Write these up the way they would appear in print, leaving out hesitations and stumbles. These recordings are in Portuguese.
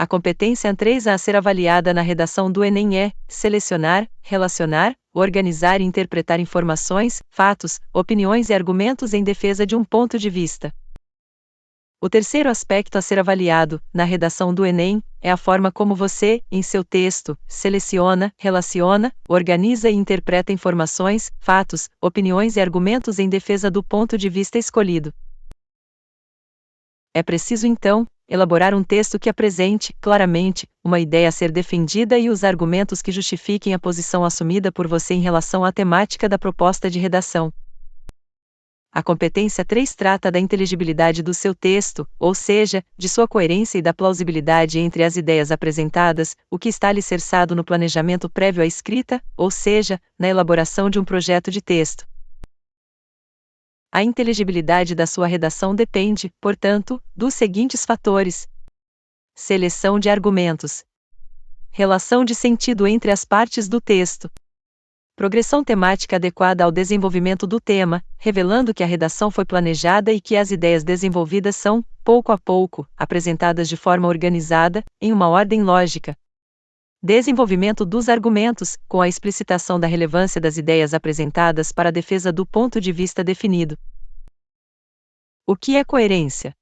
A competência 3 a ser avaliada na redação do Enem é selecionar, relacionar, organizar e interpretar informações, fatos, opiniões e argumentos em defesa de um ponto de vista. O terceiro aspecto a ser avaliado, na redação do Enem, é a forma como você, em seu texto, seleciona, relaciona, organiza e interpreta informações, fatos, opiniões e argumentos em defesa do ponto de vista escolhido. É preciso, então, elaborar um texto que apresente, claramente, uma ideia a ser defendida e os argumentos que justifiquem a posição assumida por você em relação à temática da proposta de redação. A competência 3 trata da inteligibilidade do seu texto, ou seja, de sua coerência e da plausibilidade entre as ideias apresentadas, o que está alicerçado no planejamento prévio à escrita, ou seja, na elaboração de um projeto de texto. A inteligibilidade da sua redação depende, portanto, dos seguintes fatores: seleção de argumentos, relação de sentido entre as partes do texto, progressão temática adequada ao desenvolvimento do tema, revelando que a redação foi planejada e que as ideias desenvolvidas são, pouco a pouco, apresentadas de forma organizada, em uma ordem lógica. Desenvolvimento dos argumentos, com a explicitação da relevância das ideias apresentadas para a defesa do ponto de vista definido. O que é coerência?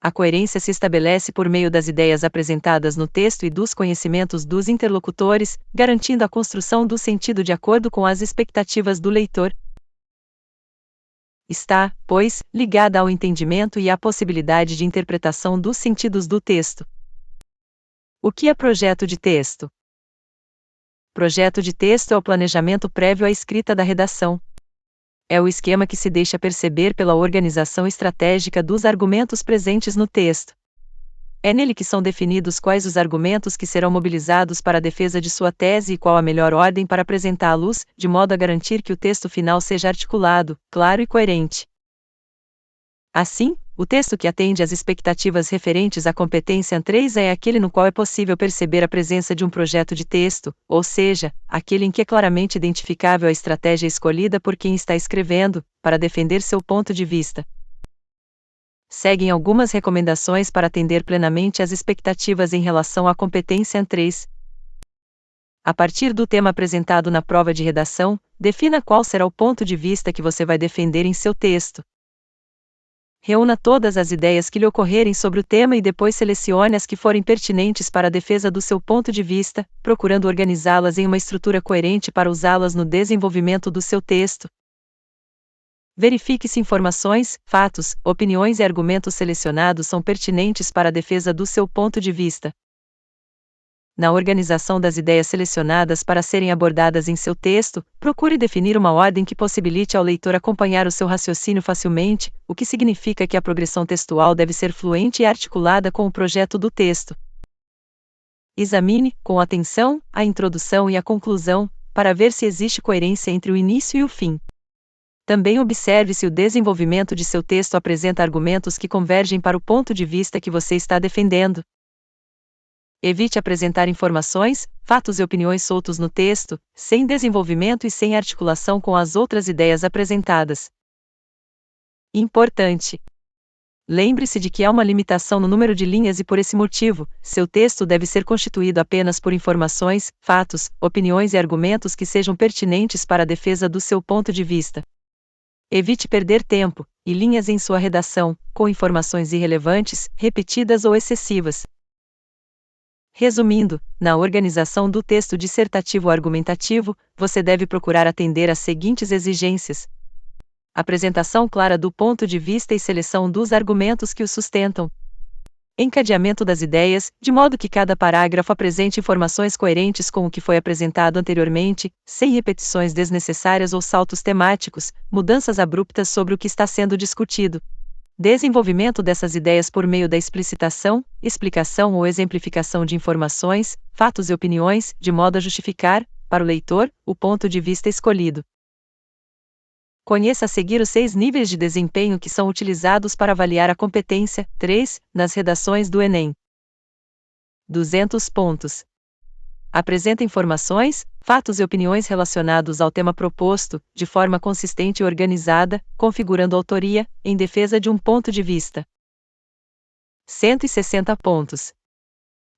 A coerência se estabelece por meio das ideias apresentadas no texto e dos conhecimentos dos interlocutores, garantindo a construção do sentido de acordo com as expectativas do leitor. Está, pois, ligada ao entendimento e à possibilidade de interpretação dos sentidos do texto. O que é projeto de texto? Projeto de texto é o planejamento prévio à escrita da redação. É o esquema que se deixa perceber pela organização estratégica dos argumentos presentes no texto. É nele que são definidos quais os argumentos que serão mobilizados para a defesa de sua tese e qual a melhor ordem para apresentá-los, de modo a garantir que o texto final seja articulado, claro e coerente. Assim, o texto que atende às expectativas referentes à competência 3 é aquele no qual é possível perceber a presença de um projeto de texto, ou seja, aquele em que é claramente identificável a estratégia escolhida por quem está escrevendo, para defender seu ponto de vista. Seguem algumas recomendações para atender plenamente às expectativas em relação à competência 3. A partir do tema apresentado na prova de redação, defina qual será o ponto de vista que você vai defender em seu texto. Reúna todas as ideias que lhe ocorrerem sobre o tema e depois selecione as que forem pertinentes para a defesa do seu ponto de vista, procurando organizá-las em uma estrutura coerente para usá-las no desenvolvimento do seu texto. Verifique se informações, fatos, opiniões e argumentos selecionados são pertinentes para a defesa do seu ponto de vista. Na organização das ideias selecionadas para serem abordadas em seu texto, procure definir uma ordem que possibilite ao leitor acompanhar o seu raciocínio facilmente, o que significa que a progressão textual deve ser fluente e articulada com o projeto do texto. Examine, com atenção, a introdução e a conclusão, para ver se existe coerência entre o início e o fim. Também observe se o desenvolvimento de seu texto apresenta argumentos que convergem para o ponto de vista que você está defendendo. Evite apresentar informações, fatos e opiniões soltos no texto, sem desenvolvimento e sem articulação com as outras ideias apresentadas. Importante! Lembre-se de que há uma limitação no número de linhas e por esse motivo, seu texto deve ser constituído apenas por informações, fatos, opiniões e argumentos que sejam pertinentes para a defesa do seu ponto de vista. Evite perder tempo e linhas em sua redação, com informações irrelevantes, repetidas ou excessivas. Resumindo, na organização do texto dissertativo ou argumentativo, você deve procurar atender às seguintes exigências: apresentação clara do ponto de vista e seleção dos argumentos que o sustentam. Encadeamento das ideias, de modo que cada parágrafo apresente informações coerentes com o que foi apresentado anteriormente, sem repetições desnecessárias ou saltos temáticos, mudanças abruptas sobre o que está sendo discutido. Desenvolvimento dessas ideias por meio da explicitação, explicação ou exemplificação de informações, fatos e opiniões, de modo a justificar, para o leitor, o ponto de vista escolhido. Conheça a seguir os 6 níveis de desempenho que são utilizados para avaliar a competência 3 nas redações do Enem. 200 pontos. Apresenta informações, fatos e opiniões relacionados ao tema proposto, de forma consistente e organizada, configurando autoria, em defesa de um ponto de vista. 160 pontos.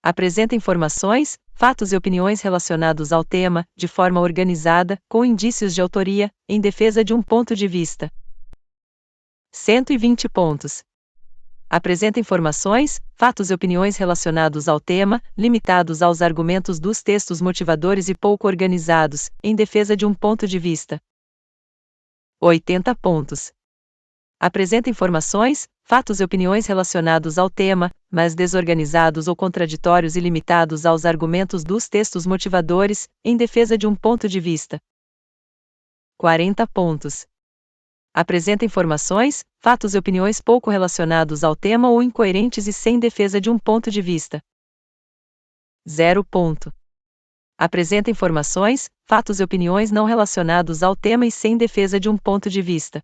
Apresenta informações, fatos e opiniões relacionados ao tema, de forma organizada, com indícios de autoria, em defesa de um ponto de vista. 120 pontos. Apresenta informações, fatos e opiniões relacionados ao tema, limitados aos argumentos dos textos motivadores e pouco organizados, em defesa de um ponto de vista. 80 pontos. Apresenta informações, fatos e opiniões relacionados ao tema, mas desorganizados ou contraditórios e limitados aos argumentos dos textos motivadores, em defesa de um ponto de vista. 40 pontos. Apresenta informações, fatos e opiniões pouco relacionados ao tema ou incoerentes e sem defesa de um ponto de vista. 0 ponto. Apresenta informações, fatos e opiniões não relacionados ao tema e sem defesa de um ponto de vista.